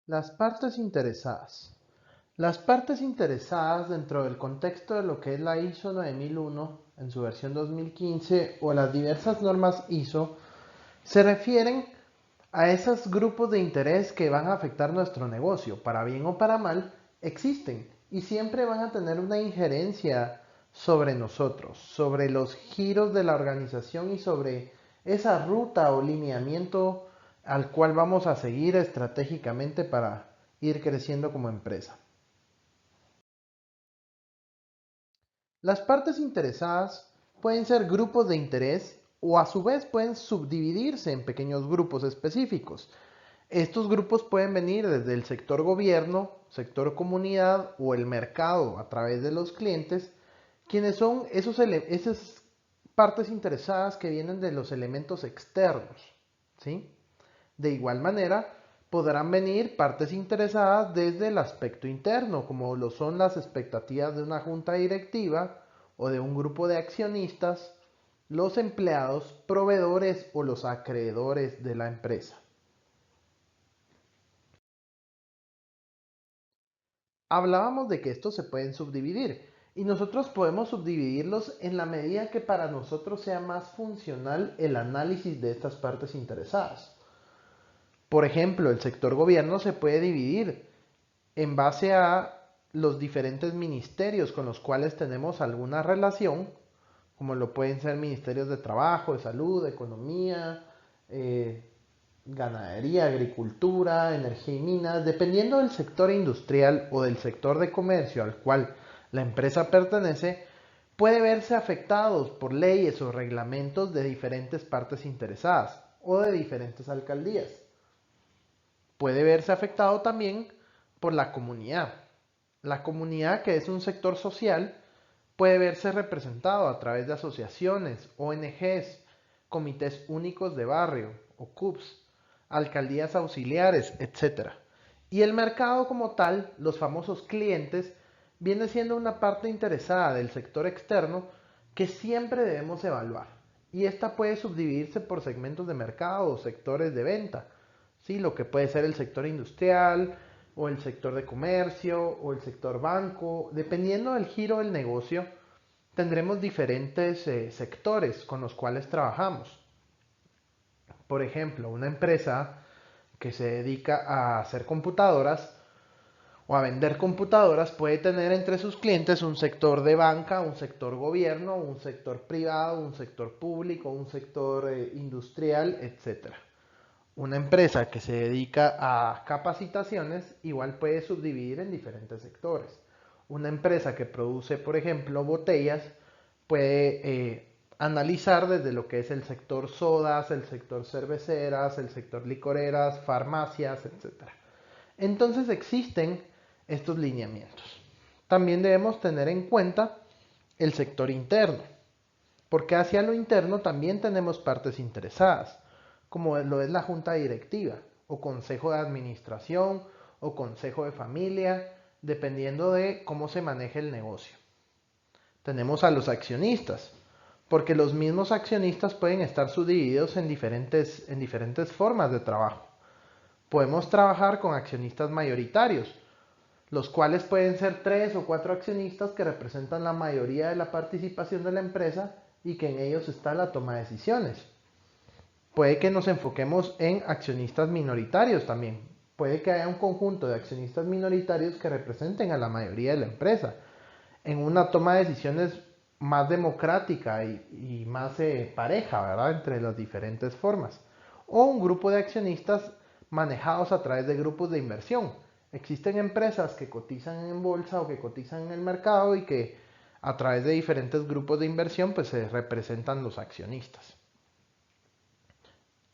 Las partes interesadas. Las partes interesadas dentro del contexto de lo que es la ISO 9001 en su versión 2015 o las diversas normas ISO se refieren a esos grupos de interés que van a afectar nuestro negocio, para bien o para mal, existen y siempre van a tener una injerencia sobre nosotros, sobre los giros de la organización y sobre esa ruta o lineamiento al cual vamos a seguir estratégicamente para ir creciendo como empresa. Las partes interesadas pueden ser grupos de interés o a su vez pueden subdividirse en pequeños grupos específicos. Estos grupos pueden venir desde el sector gobierno, sector comunidad o el mercado a través de los clientes, quienes son esas partes interesadas que vienen de los elementos externos, ¿sí? De igual manera, podrán venir partes interesadas desde el aspecto interno, como lo son las expectativas de una junta directiva o de un grupo de accionistas, los empleados, proveedores o los acreedores de la empresa. Hablábamos de que estos se pueden subdividir y nosotros podemos subdividirlos en la medida que para nosotros sea más funcional el análisis de estas partes interesadas. Por ejemplo, el sector gobierno se puede dividir en base a los diferentes ministerios con los cuales tenemos alguna relación, como lo pueden ser ministerios de trabajo, de salud, de economía, eh, ganadería, agricultura, energía y minas, dependiendo del sector industrial o del sector de comercio al cual la empresa pertenece, puede verse afectados por leyes o reglamentos de diferentes partes interesadas o de diferentes alcaldías. Puede verse afectado también por la comunidad. La comunidad, que es un sector social, puede verse representado a través de asociaciones, ONGs, comités únicos de barrio o CUBs, alcaldías auxiliares, etc. Y el mercado como tal, los famosos clientes, viene siendo una parte interesada del sector externo que siempre debemos evaluar. Y esta puede subdividirse por segmentos de mercado o sectores de venta. ¿Sí? Lo que puede ser el sector industrial o el sector de comercio o el sector banco. Dependiendo del giro del negocio, tendremos diferentes sectores con los cuales trabajamos. Por ejemplo, una empresa que se dedica a hacer computadoras o a vender computadoras puede tener entre sus clientes un sector de banca, un sector gobierno, un sector privado, un sector público, un sector industrial, etcétera. Una empresa que se dedica a capacitaciones igual puede subdividir en diferentes sectores. Una empresa que produce, por ejemplo, botellas puede analizar desde lo que es el sector sodas, el sector cerveceras, el sector licoreras, farmacias, etc. Entonces existen estos lineamientos. También debemos tener en cuenta el sector interno, porque hacia lo interno también tenemos partes interesadas, como lo es la junta directiva, o consejo de administración, o consejo de familia, dependiendo de cómo se maneje el negocio. Tenemos a los accionistas, porque los mismos accionistas pueden estar subdivididos en diferentes formas de trabajo. Podemos trabajar con accionistas mayoritarios, los cuales pueden ser 3 o 4 accionistas que representan la mayoría de la participación de la empresa y que en ellos está la toma de decisiones. Puede que nos enfoquemos en accionistas minoritarios también. Puede que haya un conjunto de accionistas minoritarios que representen a la mayoría de la empresa en una toma de decisiones más democrática y más pareja, ¿verdad? Entre las diferentes formas. O un grupo de accionistas manejados a través de grupos de inversión. Existen empresas que cotizan en bolsa o que cotizan en el mercado y que a través de diferentes grupos de inversión pues se representan los accionistas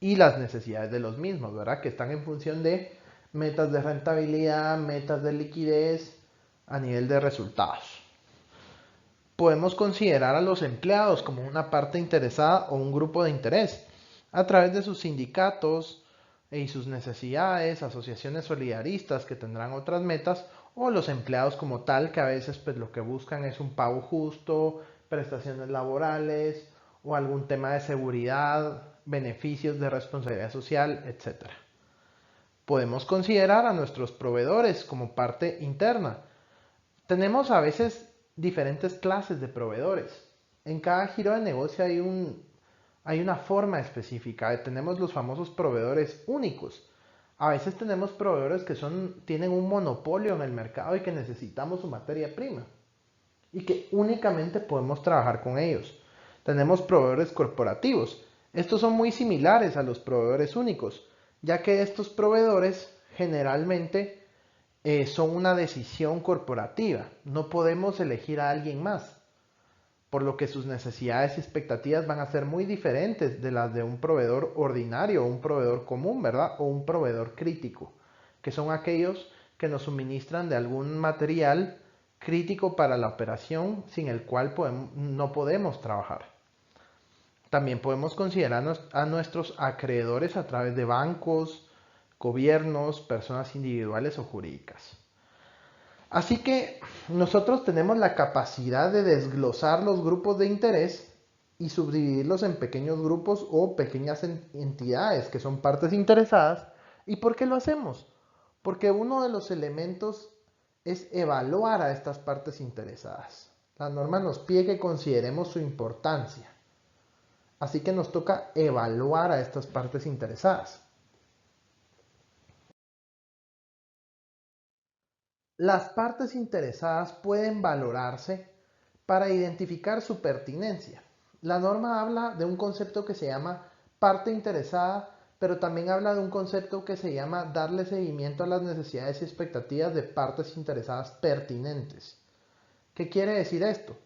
y las necesidades de los mismos, ¿verdad? Que están en función de metas de rentabilidad, metas de liquidez a nivel de resultados. Podemos considerar a los empleados como una parte interesada o un grupo de interés a través de sus sindicatos y sus necesidades, asociaciones solidaristas que tendrán otras metas o los empleados como tal que a veces pues lo que buscan es un pago justo, prestaciones laborales o algún tema de seguridad, beneficios de responsabilidad social, etcétera. Podemos considerar a nuestros proveedores como parte interna. Tenemos a veces diferentes clases de proveedores. En cada giro de negocio hay una forma específica. Tenemos los famosos proveedores únicos. A veces tenemos proveedores que tienen un monopolio en el mercado y que necesitamos su materia prima y que únicamente podemos trabajar con ellos. Tenemos proveedores corporativos. Estos son muy similares a los proveedores únicos, ya que estos proveedores generalmente son una decisión corporativa. No podemos elegir a alguien más, por lo que sus necesidades y expectativas van a ser muy diferentes de las de un proveedor ordinario o un proveedor común, ¿verdad? O un proveedor crítico, que son aquellos que nos suministran de algún material crítico para la operación sin el cual no podemos trabajar. También podemos considerar a nuestros acreedores a través de bancos, gobiernos, personas individuales o jurídicas. Así que nosotros tenemos la capacidad de desglosar los grupos de interés y subdividirlos en pequeños grupos o pequeñas entidades que son partes interesadas. ¿Y por qué lo hacemos? Porque uno de los elementos es evaluar a estas partes interesadas. La norma nos pide que consideremos su importancia. Así que nos toca evaluar a estas partes interesadas. Las partes interesadas pueden valorarse para identificar su pertinencia. La norma habla de un concepto que se llama parte interesada, pero también habla de un concepto que se llama darle seguimiento a las necesidades y expectativas de partes interesadas pertinentes. ¿Qué quiere decir esto?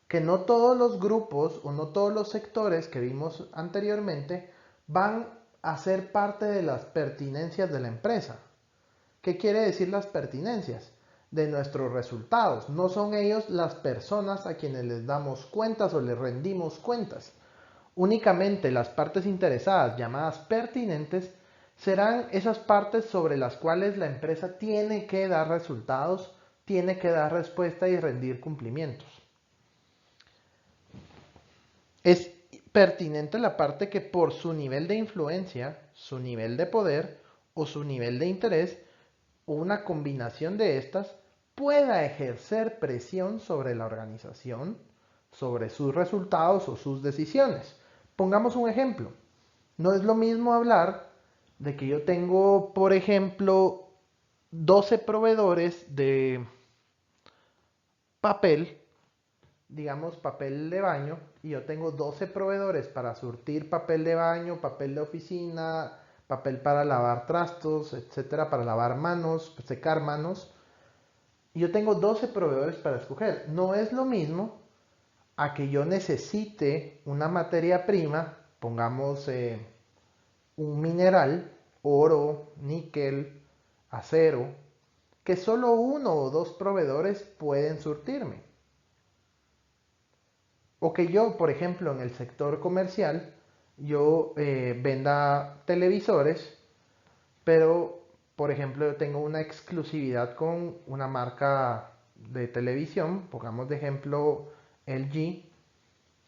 Que no todos los grupos o no todos los sectores que vimos anteriormente van a ser parte de las pertinencias de la empresa. ¿Qué quiere decir las pertinencias? De nuestros resultados. No son ellos las personas a quienes les damos cuentas o les rendimos cuentas. Únicamente las partes interesadas llamadas pertinentes serán esas partes sobre las cuales la empresa tiene que dar resultados, tiene que dar respuesta y rendir cumplimientos. Es pertinente la parte que por su nivel de influencia, su nivel de poder o su nivel de interés o una combinación de estas pueda ejercer presión sobre la organización, sobre sus resultados o sus decisiones. Pongamos un ejemplo. No es lo mismo hablar de que yo tengo, por ejemplo, 12 proveedores de papel, digamos papel de baño, y yo tengo 12 proveedores para surtir papel de baño, papel de oficina, papel para lavar trastos, etcétera, para lavar manos, secar manos. Y yo tengo 12 proveedores para escoger. No es lo mismo a que yo necesite una materia prima, pongamos un mineral, oro, níquel, acero, que solo uno o dos proveedores pueden surtirme. O que yo, por ejemplo, en el sector comercial, yo venda televisores, pero, por ejemplo, yo tengo una exclusividad con una marca de televisión, pongamos de ejemplo LG,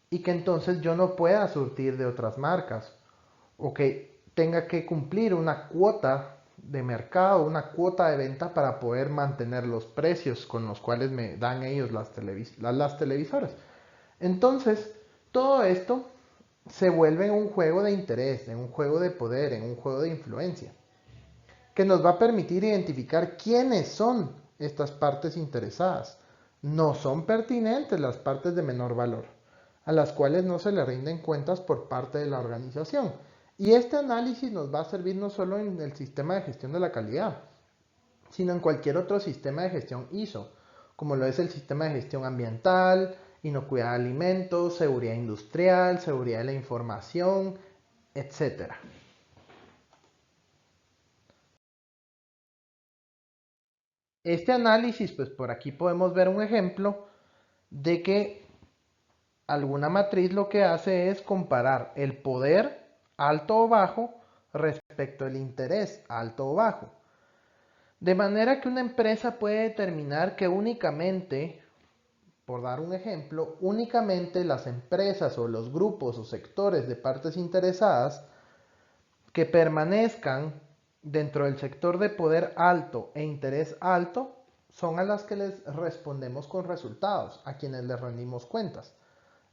y que entonces yo no pueda surtir de otras marcas, o que tenga que cumplir una cuota de mercado, una cuota de venta para poder mantener los precios con los cuales me dan ellos las televisoras. Entonces, todo esto se vuelve en un juego de interés, en un juego de poder, en un juego de influencia, que nos va a permitir identificar quiénes son estas partes interesadas. No son pertinentes las partes de menor valor, a las cuales no se le rinden cuentas por parte de la organización. Y este análisis nos va a servir no solo en el sistema de gestión de la calidad, sino en cualquier otro sistema de gestión ISO, como lo es el sistema de gestión ambiental, inocuidad de alimentos, seguridad industrial, seguridad de la información, etc. Este análisis, pues por aquí podemos ver un ejemplo de que alguna matriz lo que hace es comparar el poder alto o bajo respecto al interés alto o bajo. De manera que una empresa puede determinar que únicamente, por dar un ejemplo, únicamente las empresas o los grupos o sectores de partes interesadas que permanezcan dentro del sector de poder alto e interés alto son a las que les respondemos con resultados, a quienes les rendimos cuentas.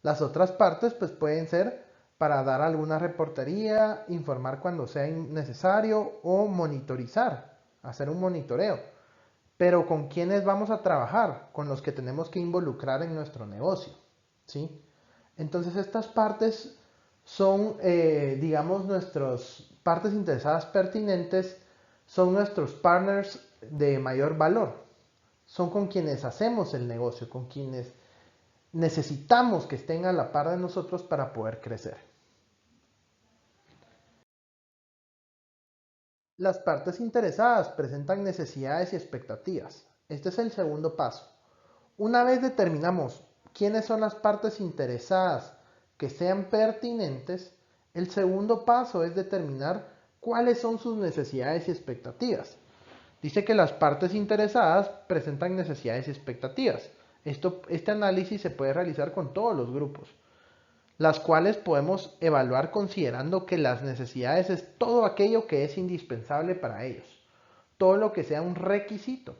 Las otras partes pues pueden ser para dar alguna reportería, informar cuando sea necesario o monitorizar, hacer un monitoreo. Pero ¿con quiénes vamos a trabajar? Con los que tenemos que involucrar en nuestro negocio, ¿sí? Entonces estas partes son, digamos, nuestras partes interesadas pertinentes, son nuestros partners de mayor valor, son con quienes hacemos el negocio, con quienes necesitamos que estén a la par de nosotros para poder crecer. Las partes interesadas presentan necesidades y expectativas. Este es el segundo paso. Una vez determinamos quiénes son las partes interesadas que sean pertinentes, el segundo paso es determinar cuáles son sus necesidades y expectativas. Dice que las partes interesadas presentan necesidades y expectativas. Este análisis se puede realizar con todos los grupos, las cuales podemos evaluar considerando que las necesidades es todo aquello que es indispensable para ellos, todo lo que sea un requisito.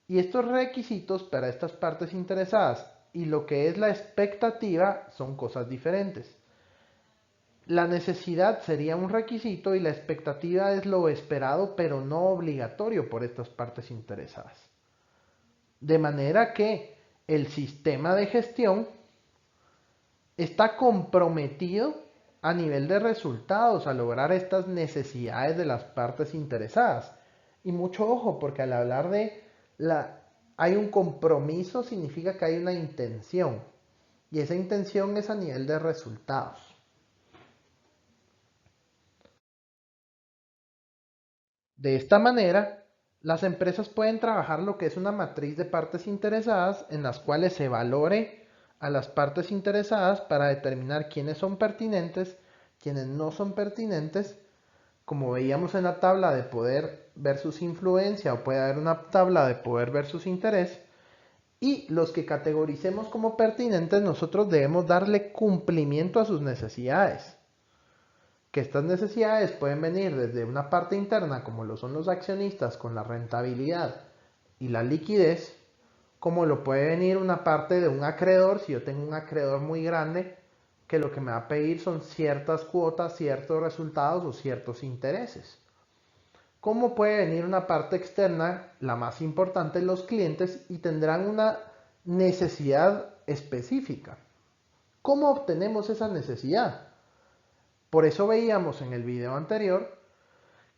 Y estos requisitos para estas partes interesadas y lo que es la expectativa son cosas diferentes. La necesidad sería un requisito y la expectativa es lo esperado pero no obligatorio por estas partes interesadas. De manera que el sistema de gestión está comprometido a nivel de resultados a lograr estas necesidades de las partes interesadas. Y mucho ojo, porque al hablar de hay un compromiso, significa que hay una intención. Y esa intención es a nivel de resultados. De esta manera, las empresas pueden trabajar lo que es una matriz de partes interesadas en las cuales se valore a las partes interesadas para determinar quiénes son pertinentes, quiénes no son pertinentes, como veíamos en la tabla de poder versus influencia, o puede haber una tabla de poder versus interés, y los que categoricemos como pertinentes nosotros debemos darle cumplimiento a sus necesidades. Que estas necesidades pueden venir desde una parte interna, como lo son los accionistas, con la rentabilidad y la liquidez, como lo puede venir una parte de un acreedor, si yo tengo un acreedor muy grande, que lo que me va a pedir son ciertas cuotas, ciertos resultados o ciertos intereses. Como puede venir una parte externa, la más importante, los clientes, y tendrán una necesidad específica. ¿Cómo obtenemos esa necesidad? Por eso veíamos en el video anterior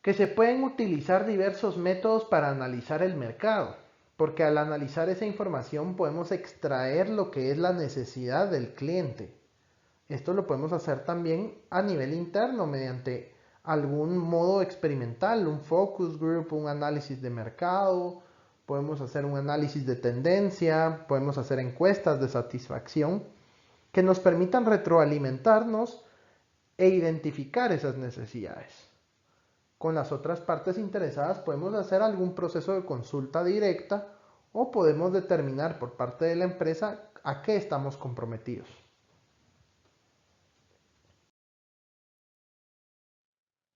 que se pueden utilizar diversos métodos para analizar el mercado, porque al analizar esa información podemos extraer lo que es la necesidad del cliente. Esto lo podemos hacer también a nivel interno mediante algún modo experimental, un focus group, un análisis de mercado, podemos hacer un análisis de tendencia, podemos hacer encuestas de satisfacción que nos permitan retroalimentarnos e identificar esas necesidades. Con las otras partes interesadas podemos hacer algún proceso de consulta directa o podemos determinar por parte de la empresa a qué estamos comprometidos.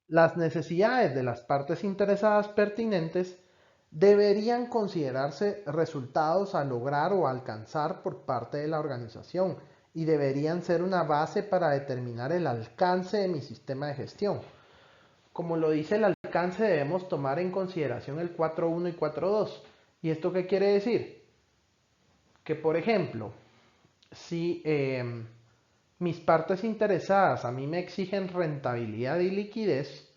Las necesidades de las partes interesadas pertinentes deberían considerarse resultados a lograr o alcanzar por parte de la organización y deberían ser una base para determinar el alcance de mi sistema de gestión. Como lo dice el alcance, debemos tomar en consideración el 4.1 y 4.2. ¿Y esto qué quiere decir? Que, por ejemplo, si mis partes interesadas a mí me exigen rentabilidad y liquidez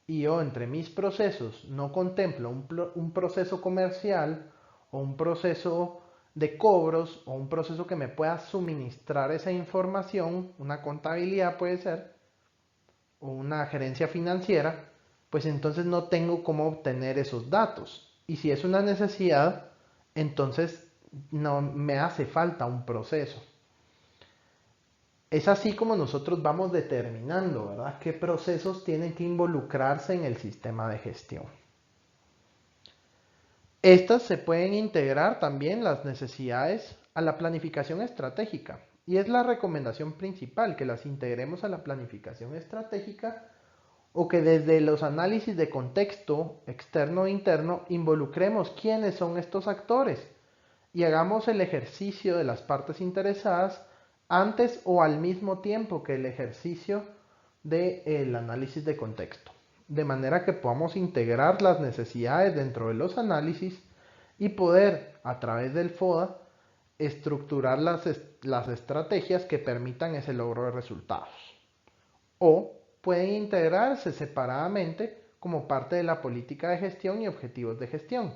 y yo entre mis procesos no contemplo un proceso comercial o un proceso de cobros o un proceso que me pueda suministrar esa información, una contabilidad puede ser, o una gerencia financiera, pues entonces no tengo cómo obtener esos datos. Y si es una necesidad, entonces no me hace falta un proceso. Es así como nosotros vamos determinando, ¿verdad?, qué procesos tienen que involucrarse en el sistema de gestión. Estas se pueden integrar también las necesidades a la planificación estratégica. Y es la recomendación principal, que las integremos a la planificación estratégica o que desde los análisis de contexto externo e interno involucremos quiénes son estos actores y hagamos el ejercicio de las partes interesadas antes o al mismo tiempo que el ejercicio del análisis de contexto, de manera que podamos integrar las necesidades dentro de los análisis y poder, a través del FODA, estructurar las estrategias que permitan ese logro de resultados. O pueden integrarse separadamente como parte de la política de gestión y objetivos de gestión.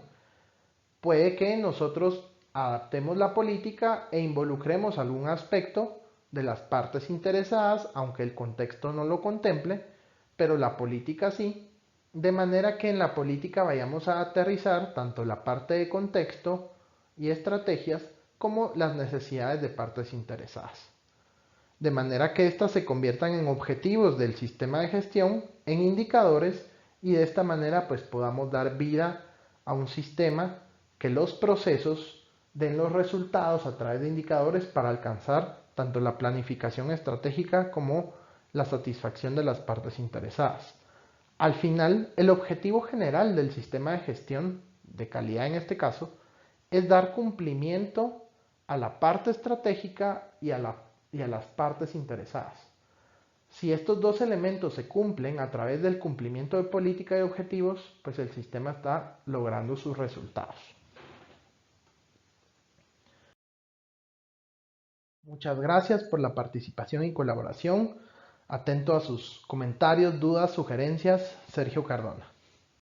Puede que nosotros adaptemos la política e involucremos algún aspecto de las partes interesadas, aunque el contexto no lo contemple, pero la política sí, de manera que en la política vayamos a aterrizar tanto la parte de contexto y estrategias como las necesidades de partes interesadas. De manera que éstas se conviertan en objetivos del sistema de gestión, en indicadores, y de esta manera pues podamos dar vida a un sistema que los procesos den los resultados a través de indicadores para alcanzar tanto la planificación estratégica como la satisfacción de las partes interesadas. Al final, el objetivo general del sistema de gestión, de calidad en este caso, es dar cumplimiento a la parte estratégica y a las partes interesadas. Si estos dos elementos se cumplen a través del cumplimiento de política y objetivos, pues el sistema está logrando sus resultados. Muchas gracias por la participación y colaboración. Atento a sus comentarios, dudas, sugerencias. Sergio Cardona.